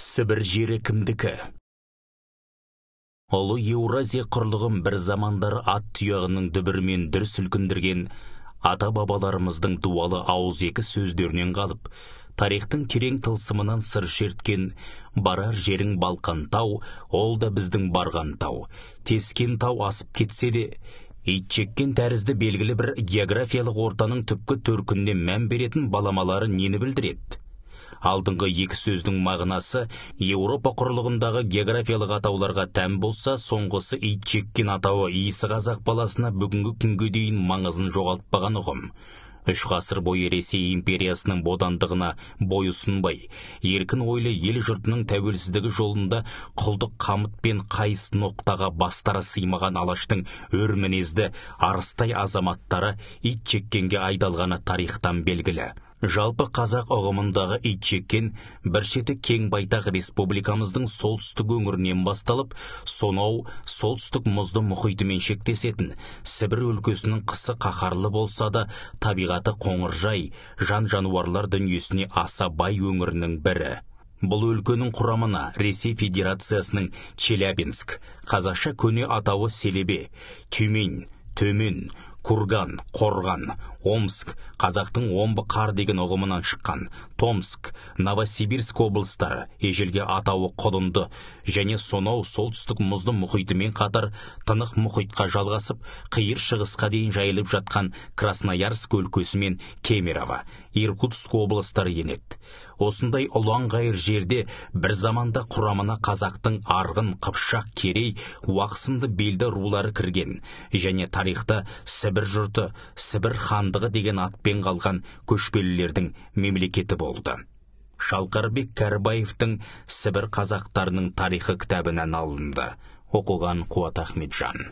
Сібір жері кімдікі? Ұлы Еуразия құрлығын бір замандар ат тұяғының дүбірмен дүр сілкіндірген ата-бабаларымыздың дуалы ауызекі сөздерінен қалып, тарихтың терең тылсымынан сыр шерткен барар жерің Балқан тау, ол да біздің барған тау. Тескен тау асып кетсе де, итчеккен тәрізді белгілі бір географиялық ортаның түпкі төркініне мән беретін баламалары нені білдіреді? Алдыңғы екі сөздің мағынасы Еуропа құрлығындағы географиялық атауларға тән болса, соңғысы итчеккен атауы иісі қазақ баласына бүгінгі күнге дейін маңызын жоғалтпаған ұғым. 3 ғасыр бойы Ресей империясының бодандығына бой ұсынбай, еркін ойлы ел жұртының тәуелсіздігі жолында құлдық қамыт пен қайыс ноқтаға бастары сыймаған алаштың өр мінезді арыстай азаматтары итчеккенге айдалғаны тарихтан белгілі. Жалпы қазақ ұғымындағы итчеккен бір шеті кең байтақ республикамыздың солтүстік өңірінен басталып, сонау солтүстік мұзды мұхитымен шектесетін Сібір өлкесінің қысы қаһарлы болса да, табиғаты қоңыржай, жан-жануарлар дүниесіне аса бай өңірінің бірі. Бұл өлкенің құрамына Ресей Федерациясының Челябинск, қазақша көне атауы Селебе, Тюмень, Төмен, Курган, Қорған, Омск, қазақтың омбы қар деген ұғымынан шыққан Томск, Новосибирск облыстары, ежелге атауы Құлынды және сонау солтүстік мұзды мұхитымен қатар Тынық мұхитқа жалғасып, қиыр шығысқа дейін жайылып жатқан Красноярск өлкесі мен Кемерово, Иркутск облыстары енеді. Осындай ұлан-ғайыр жерде бір заманда құрамына қазақтың Арғын, Қыпшақ, Керей, Уақсынды белді рулары кірген және тарихта Сібір жұрты, Сібір хандығы деген атпен қалған көшпелілердің мемлекеті болды. Шалқарбек Кәрібаевтың Сібір қазақтарының тарихы кітабынан алынды. Оқыған Қуат Ахметжан.